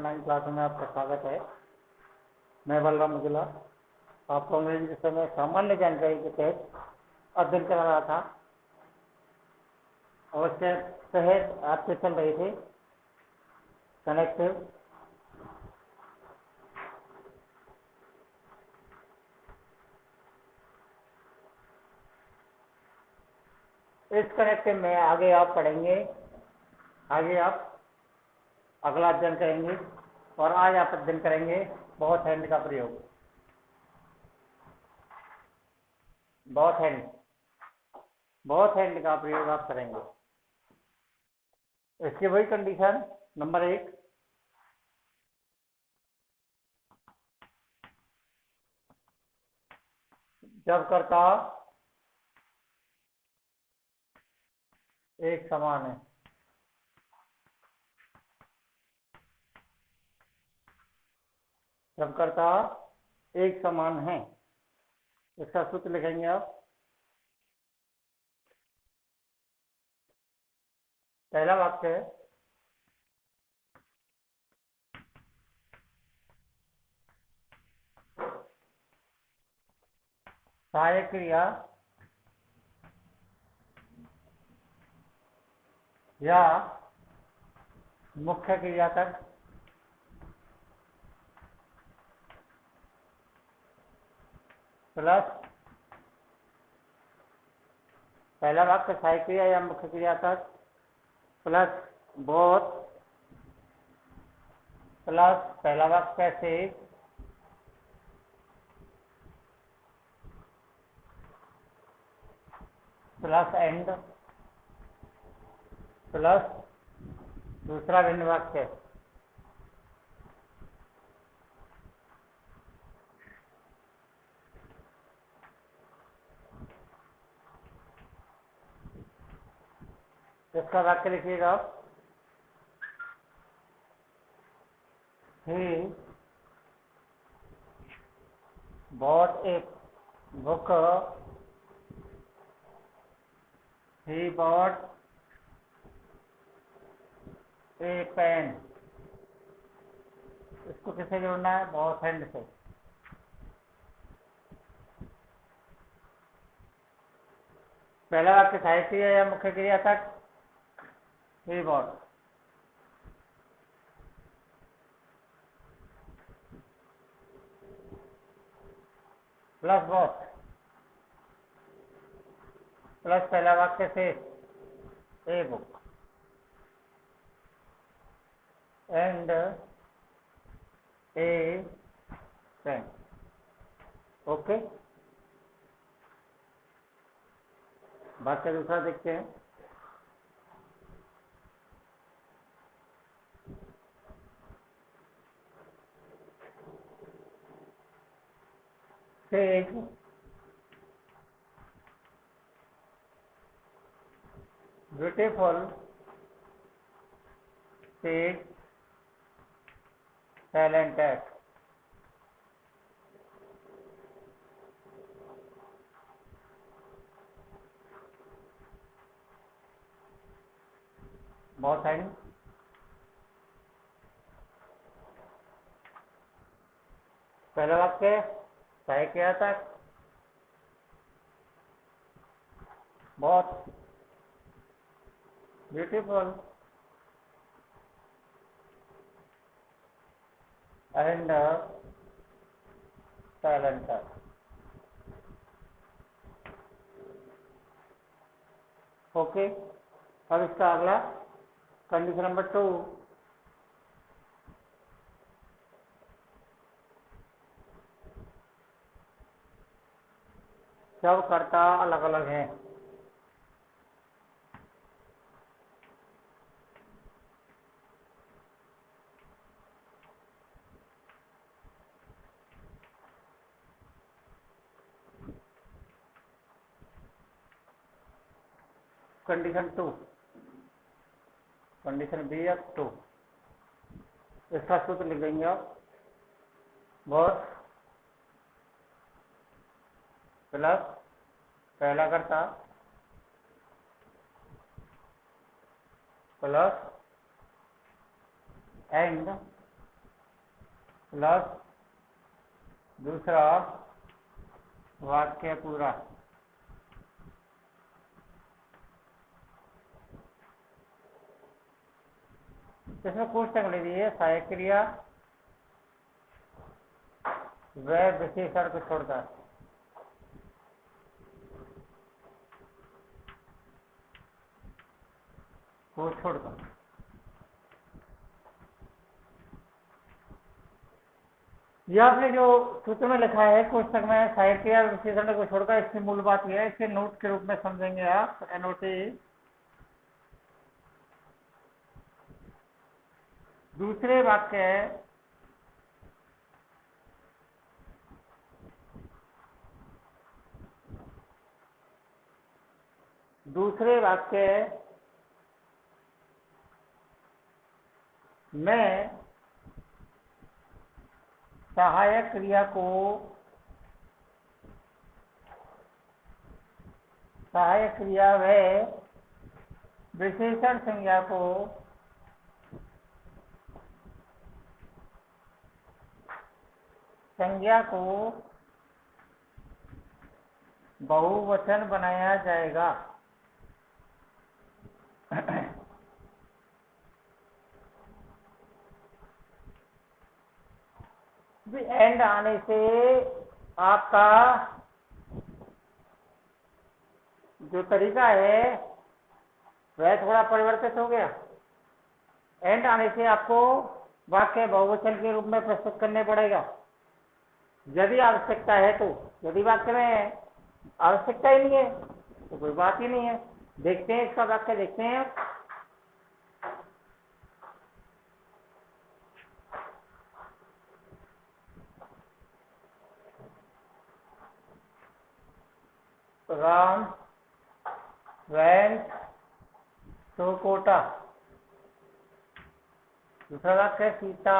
Online class में आपका स्वागत है। मैं बलराम मुगला आपको अंग्रेजी विषय में सामान्य जानकारी के तहत अध्ययन करा रहा था और उसके तहत आपके चल रहे थे कनेक्टिव, इस कनेक्टिव में आगे आप पढ़ेंगे, आगे आप अगला अध्ययन करेंगे और आज आप अध्ययन करेंगे बहुत हैंड का प्रयोग। बहुत हैंड का प्रयोग आप करेंगे। इसकी वही कंडीशन नंबर 1, जब कर्ता एक समान है। जब कर्ता एक समान है, इसका सूत्र लिखेंगे आप। पहला वाक्य है सहायक क्रिया या मुख्य क्रिया तक प्लस, पहला वाक्य सहायक क्रिया या मुख्य क्रिया तक प्लस बोथ, प्लस पहला वाक्य से प्लस एंड, प्लस दूसरा भिन्न वाक्य इसका वाक्य लिखिएगा। He bought a book, he bought a pen. इसको किससे जोड़ना है? बहुत हैंड से। पहला वाक्य सहायक क्रिया या मुख्य क्रिया तक he bought, plus bought, plus पहला वाक्य से a book and a pen. Okay, वाक्य दूसरा देखते हैं। Take beautiful, take talented। बहुत हैंड, पहला वाक्य सहायक क्रिया तक बहुत ब्यूटीफुल एंड टैलेंटेड। ओके, अब इसका अगला कंडीशन नंबर 2, जब कर्ता अलग अलग हैं। कंडीशन 2, कंडीशन BF2, इसका सूत्र लिख देंगे आप। बहुत प्लस पहला कर्ता प्लस एंड प्लस दूसरा वाक्य पूरा। इसमें कोष्टक ले लीजिए, सहायक क्रिया वह विशेषण को छोड़कर। को छोड़कर ये आपने जो सूत्र में लिखा है कोष्टक में सहायक क्रिया विशेषण को छोड़कर, इसकी मूल बात यह है, इसे नोट के रूप में समझेंगे आप, एनओटी। दूसरे वाक्य में सहायक क्रिया व विशेषण संज्ञा को बहुवचन बनाया जाएगा। एंड आने से आपका जो तरीका है वह थोड़ा परिवर्तित हो गया। एंड आने से आपको वाक्य बहुवचन के रूप में प्रस्तुत करने पड़ेगा यदि आवश्यकता है तो। यदि वाक्य में आवश्यकता ही नहीं है तो कोई बात ही नहीं है। देखते हैं इसका वाक्य, देखते हैं। Ram went to Kota. दूसरा वाक्य सीता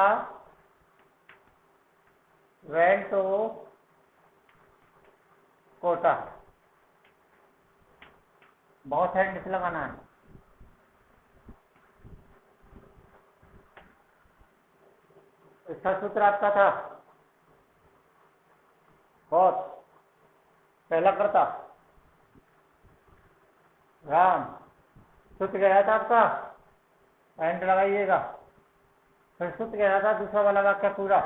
वेंट टू कोटा। बहुत है, नीचे लगाना है। इसका सूत्र आपका था बहुत पहला करता राम, सूत्र गया था आपका, एंड लगाइएगा। फिर सूत्र गया था दूसरा वाला वाक्य पूरा।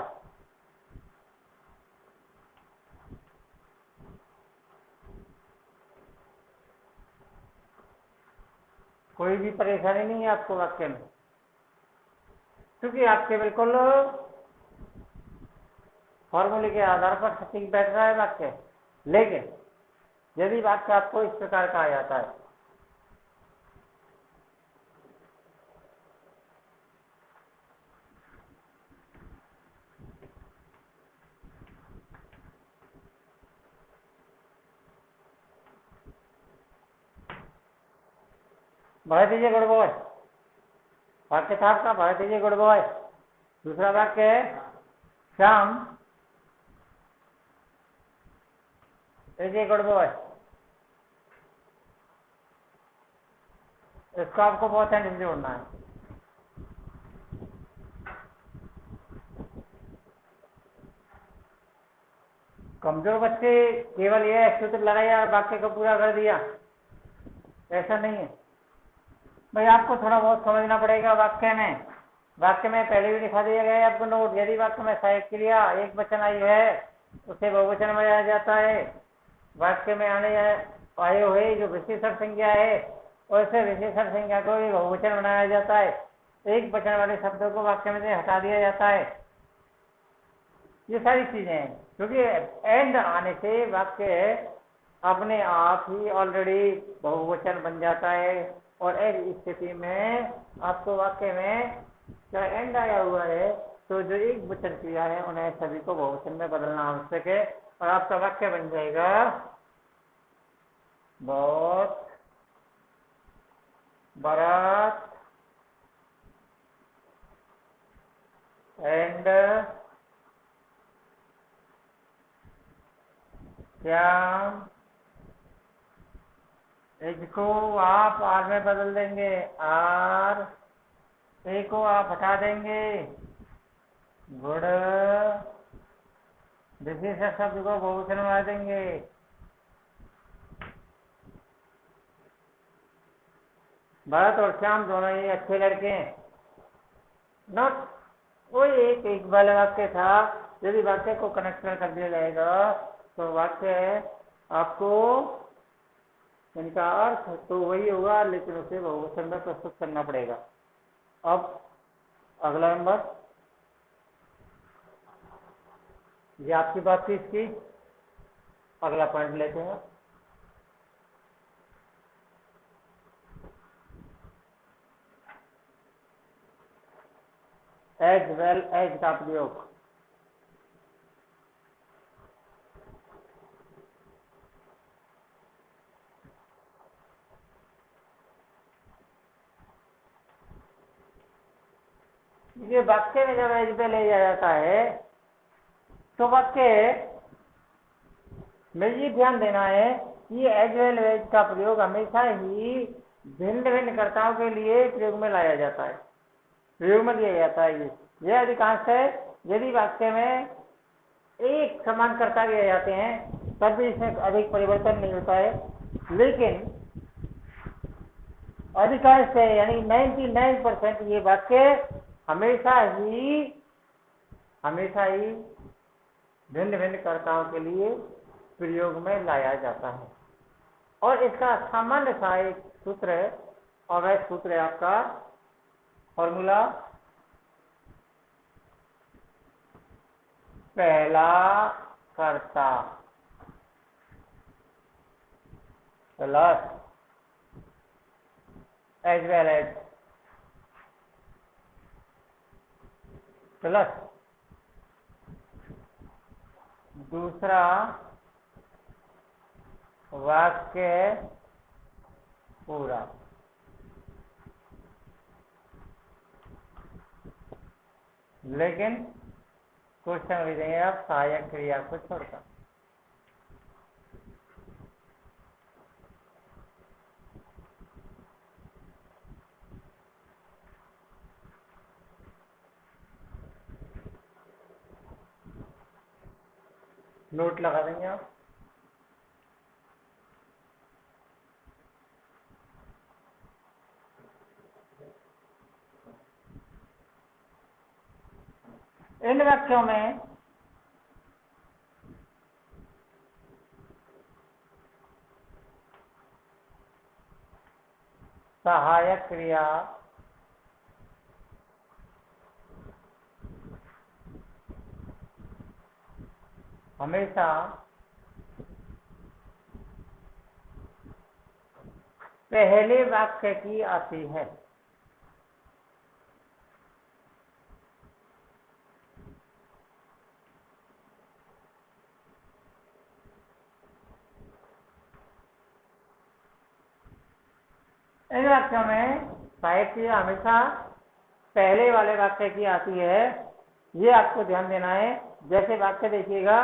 कोई भी परेशानी नहीं है आपको वाक्य में, क्योंकि आपके बिल्कुल फॉर्मूले के आधार पर सटीक बैठ रहा है वाक्य। लेकिन यदि वाक्य आपको इस प्रकार कहा जाता है, Bharat is a good boy, वाक्य था आपका Bharat is a good boy. दूसरा वाक्य है Shyam is a good boy. इसको आपको बहुत एंड से जोड़ना है। कमजोर बच्चे केवल यह सूत्र लगाया और वाक्य को पूरा कर दिया, ऐसा नहीं है भाई। आपको थोड़ा बहुत समझना पड़ेगा वाक्य में। वाक्य में पहले भी दिखा दिया गया है आपको नोट। यदि वाक्य में सहायक क्रिया एक वचन आई है उसे बहुवचन बनाया जाता है। वाक्य में आए हुए जो विशेषण संज्ञा है वैसे विशेषण संज्ञा को भी बहुवचन बनाया जाता है। एक वचन वाले शब्दों को वाक्य में से हटा दिया जाता है। ये सारी चीजें हैं, क्योंकि एंड आने से वाक्य अपने आप ही ऑलरेडी बहुवचन बन जाता है। और इस स्थिति में आपको वाक्य में क्या एंड आया हुआ है तो जो एक वचन क्रिया है उन्हें सभी को बहुवचन में बदलना आवश्यक है और आपका वाक्य बन जाएगा बहुत बारात एंड श्याम। इसको आप आर में बदल देंगे, आर ए को आप हटा देंगे गुड। विशेषण शब्द को बहुवचन बना देंगे। भरत और श्याम दोनों ही अच्छे लड़के हैं। नॉट वही एक वाला वाक्य था। यदि वाक्य को कनेक्शन कर दिया जाएगा तो वाक्य आपको इनका अर्थ तो वही होगा, लेकिन उसे बहुवचन में प्रस्तुत करना पड़ेगा। अब अगला नंबर, ये आपकी बात थी इसकी। अगला पॉइंट लेते हैं। एज वेल एज का प्रयोग। ये वाक्य में जब एज वेल एज आ जाता है तो वाक्य में ये ध्यान देना है कि एज वेल एज का प्रयोग हमेशा ही भिन्न भिन्न कर्ताओं के लिए प्रयोग में लाया जाता है, प्रयोग में लिया जाता है। ये अधिकांश है। यदि वाक्य में एक समान कर्ता दिए जाते हैं तब भी इसमें अधिक परिवर्तन नहीं होता है, लेकिन अधिकांश है यानी 99% ये वाक्य हमेशा ही भिन्न भिन्न कर्ताओं के लिए प्रयोग में लाया जाता है। और इसका सामान्य सा एक सूत्र है, और वह सूत्र है आपका फॉर्मूला पहला कर्ता plus as well as plus दूसरा वाक्य पूरा। लेकिन क्वेश्चन भी देंगे आप सहायक क्रिया को छोड़कर। नोट लगा देंगे आप। इन वाक्यों में सहायक क्रिया हमेशा पहले वाक्य की आती है। इन वाक्यों में सहायक क्रिया हमेशा पहले वाले वाक्य की आती है, ये आपको ध्यान देना है। जैसे वाक्य देखिएगा,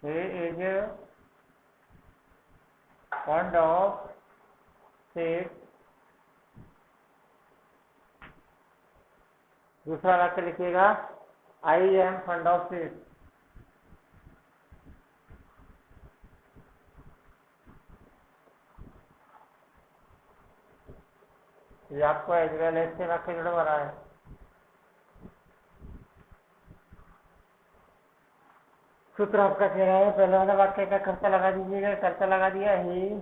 he is fond of seeds। दूसरा वाक्य लिखिएगा, I am fond of seeds। ये आपको एज वेल एज से वाक्य जुड़ा रहा है। सूत्र आपका कह रहा है पहले वाला वाक्य का कर्ता लगा दीजिएगा, कर्ता लगा दिया ही।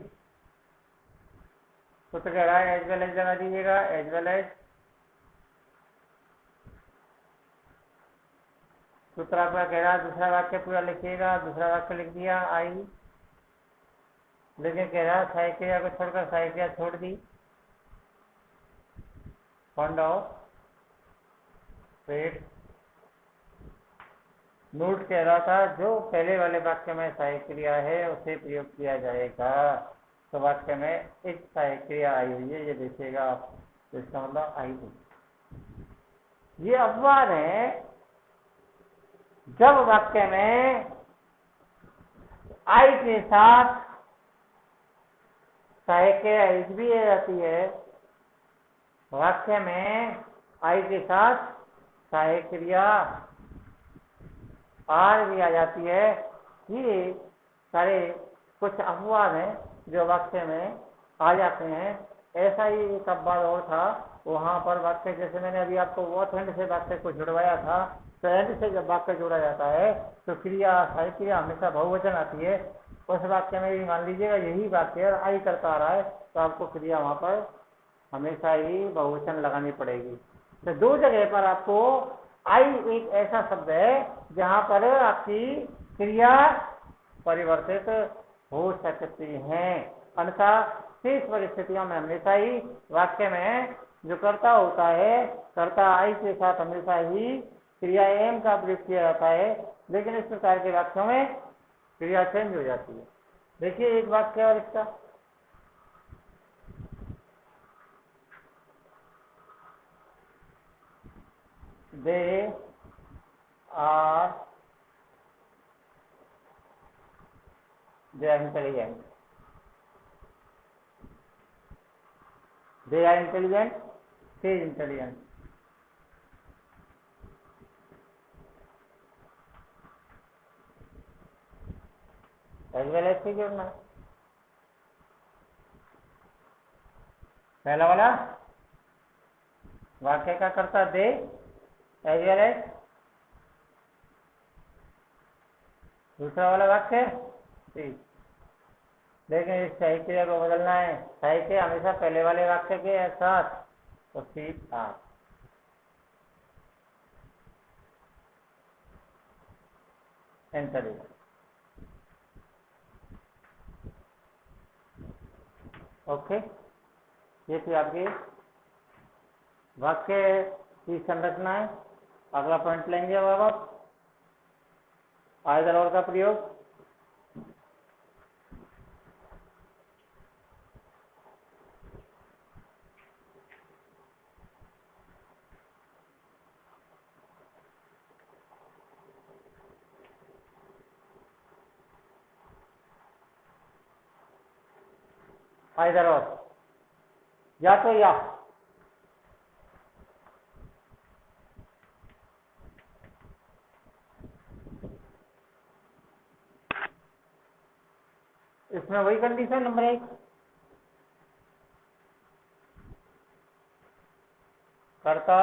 सूत्र कह रहा है एज वेल एज लगा दीजिएगा, एज वेल एज। सूत्र आपका कह रहा है दूसरा वाक्य पूरा लिखिएगा, दूसरा वाक्य लिख दिया आई। लेकिन कह रहा है सहायक क्रिया को छोड़कर सहायक क्रिया छोड़ दी, फॉन्ड ऑफ पेट। नोट कह रहा था जो पहले वाले वाक्य में सहायक क्रिया है उसे प्रयोग किया जाएगा। तो वाक्य में एक सहायक क्रिया आई हुई है, ये देखिएगा आप, तो इसका मतलब आई हुई। ये अपवाद है जब वाक्य में आई के साथ सहायक क्रिया एज भी आ जाती है, वाक्य में आई के साथ सहायक क्रिया आर भी आ जाती है। ये सारे कुछ अपवाद हैं जो वाक्य में आ जाते हैं। ऐसा ही एक अपवाद और था, वहां पर वाक्य, जैसे मैंने अभी आपको वॉट एंड से वाक्य को जुड़वाया था, तो एंड से जब वाक्य जोड़ा जाता है तो क्रिया, सहायक क्रिया हमेशा बहुवचन आती है। उस वाक्य में भी मान लीजिएगा यही वाक्य आई करता आ रहा है, तो आपको क्रिया वहां पर हमेशा ही बहुवचन लगानी पड़ेगी। तो दो जगह पर आपको आई एक ऐसा शब्द है जहां पर आपकी क्रिया परिवर्तित हो सकती है, अन्यथा शेष परिस्थितियों में हमेशा ही वाक्य में जो कर्ता होता है, कर्ता आई के साथ हमेशा ही क्रिया एम का प्रयोग किया जाता है। लेकिन इस प्रकार के वाक्यों में क्रिया चेंज हो जाती है। देखिए एक वाक्य और इसका, they are intelligent, they are intelligent, she is intelligent. As well as से जोड़ना, पहला वाला वाक्य का कर्ता दे, एज वेल एज दूसरा वाला वाक्य सी। लेकिन इस सहायक क्रिया को बदलना है, सहायक क्रिया हमेशा पहले वाले वाक्य के साथ, तो सी था। Intelligent, okay. ये थी आपकी वाक्य की संरचना है। अगला पॉइंट लेंगे अब आप आइदर और का प्रयोग। आइदर और, या तो या, इसमें वही कंडीशन नंबर 1, कर्ता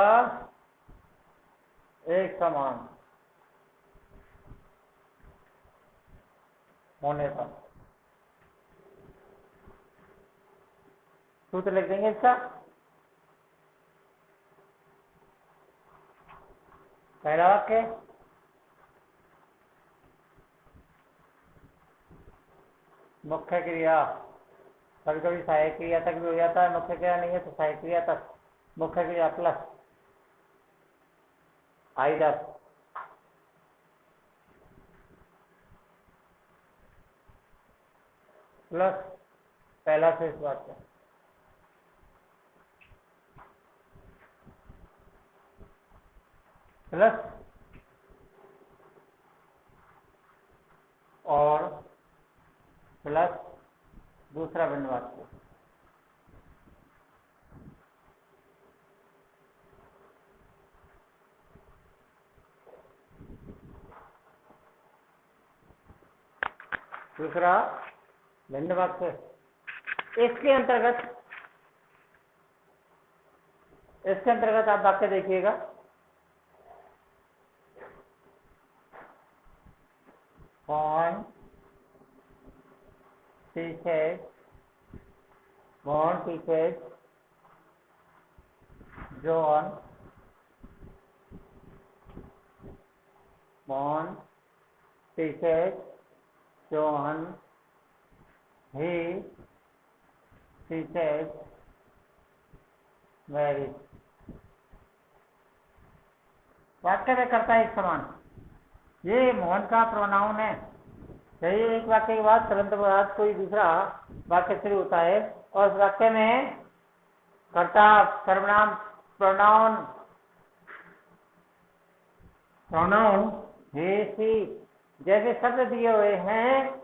एक समान होने पर। सूत्र लिख देंगे इसका, पहला वाक्य मुख्य क्रिया, कभी कभी सहायक क्रिया तक भी हो जाता है, मुख्य क्रिया नहीं है तो सहायक क्रिया तक, मुख्य क्रिया प्लस आइदर, प्लस पहला शेष वाक्य, प्लस और प्लस दूसरा भिन्न वाक्य। दूसरा भिन्न वाक्य, इसके अंतर्गत आप वाक्य देखिएगा, कौन teachers, John, born teaches John, he teaches Mary। वाक्य में करता है एक समान, ये मोहन का प्रोनाउन है। यही एक वाक्य के बाद तुरंत बाद कोई दूसरा वाक्य शुरू होता है और उस वाक्य में कर्ता सर्वनाम प्रोनाउन हे सी जैसे शब्द दिए हुए हैं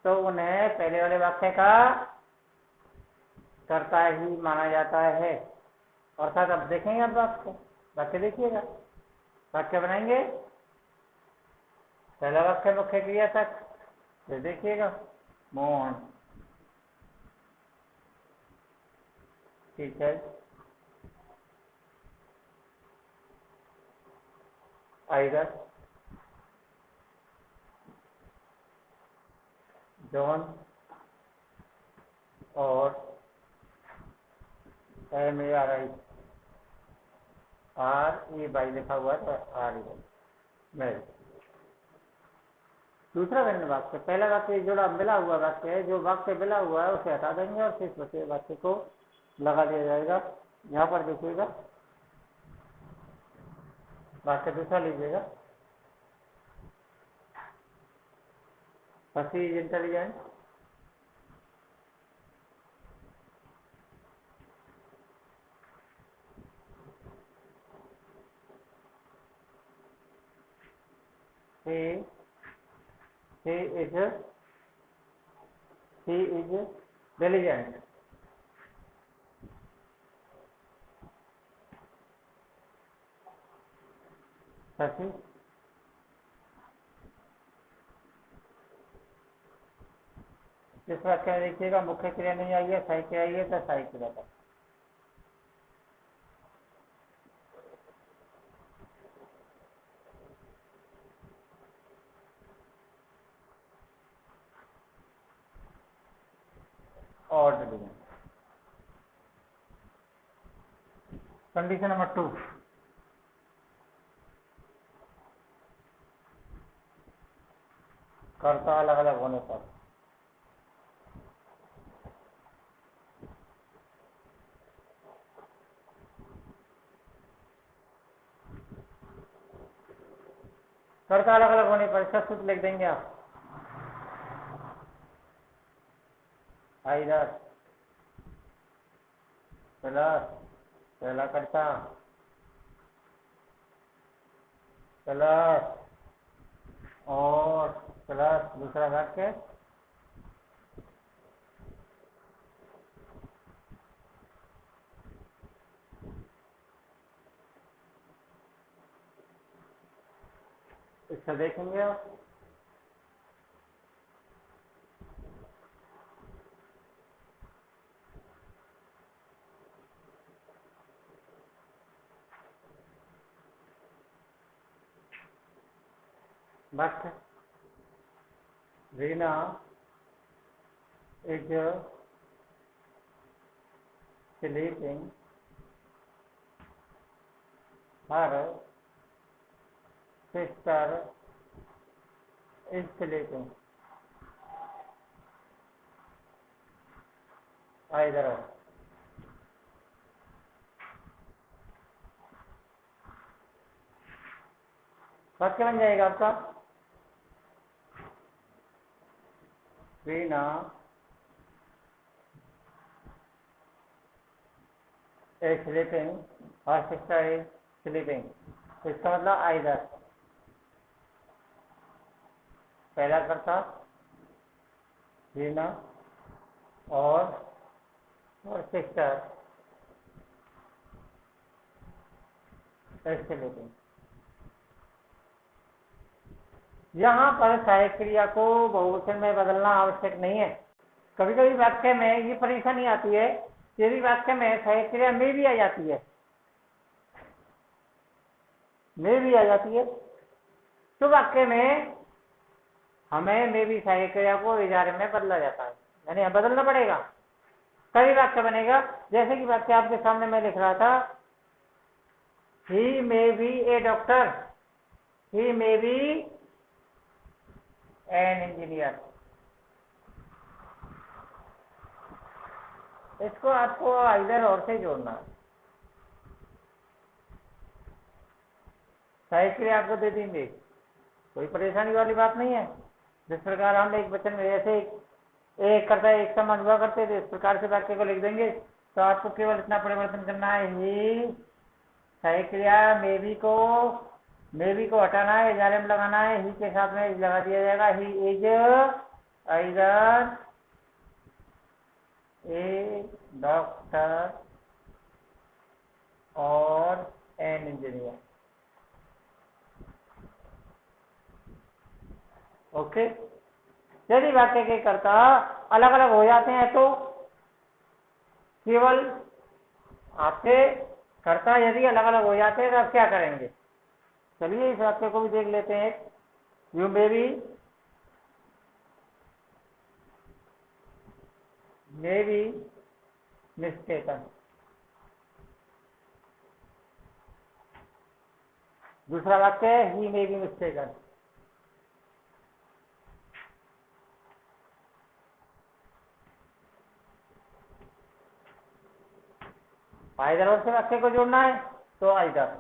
तो उन्हें पहले वाले वाक्य का कर्ता ही माना जाता है। अर्थात अब देखेंगे आप वाक्य देखिएगा, वाक्य बनाएंगे। पहला वाक्य मुख्य क्रिया तक, फिर देखिएगा मोहन टीचर either John और MARI RE लिखा हुआ है तो RE मेरी। दूसरा वर्ण वाक्य, पहला वाक्य जोड़ा मिला हुआ वाक्य है, जो वाक्य मिला हुआ है उसे हटा देंगे और शेष बचे वाक्य को लगा दिया जाएगा। यहाँ पर देखिएगा वाक्य दूसरा लीजिएगा, He is intelligent, he is diligent, Sasi इस वाक्य में देखिएगा मुख्य क्रिया नहीं आई है, सहायक क्रिया आई है, तो सहायक क्रिया का और डिलीजेंट। कंडीशन नंबर 2, कर्ता अलग अलग होने पर कर्ता अलग अलग होने पर इसका सूत्र लिख देंगे आप, either प्लस पहला कर्ता प्लस और प्लस दूसरा वाक्य इसका देखेंगे आप। वाक्य Reena is sleeping, her sister is sleeping, either or। वाक्य बन जाएगा आपका, Reena is sleeping, her sister is sleeping। इसका मतलब either पहला कर्ता रीना और सिस्टर is sleeping। यहाँ पर सहायक क्रिया को बहुवचन में बदलना आवश्यक नहीं है। कभी कभी वाक्य में ये परेशानी आती है, यदि वाक्य में सहायक क्रिया में भी आ जाती है, तो वाक्य में हमें में भी सहायक क्रिया को इजारे में बदला जाता है, यानी बदलना पड़ेगा तभी वाक्य बनेगा। जैसे कि वाक्य आपके सामने मैं लिख रहा था, he may be a doctor, he may be an engineer. इसको आपको इधर और से जोड़ना है, सहायक क्रिया आपको दे देंगे, कोई परेशानी वाली बात नहीं है। जिस प्रकार हम एक वचन में जैसे एक करता है एक समान हुआ करते थे, इस प्रकार से वाक्य को लिख देंगे। तो आपको केवल इतना परिवर्तन करना है, ही सहायक क्रिया मे बी को हटाना है, इजारे में लगाना है, ही के साथ में लगा दिया जाएगा, he is either A doctor engineer. Okay, यदि वाक्य के कर्ता अलग अलग हो जाते हैं तो केवल आपके कर्ता यदि अलग अलग हो जाते हैं तो आप क्या करेंगे? चलिए इस वाक्य को भी देख लेते हैं। You may be mistaken. दूसरा वाक्य है ही मे बी मिस्टेकन। आइदर और से वाक्य को जोड़ना है तो आइदर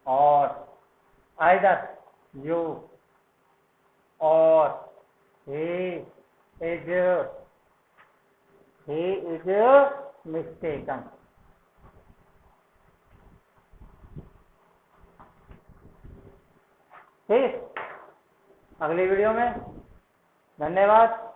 और, आइदर यू और he is mistaken। ठीक, अगली वीडियो में। धन्यवाद।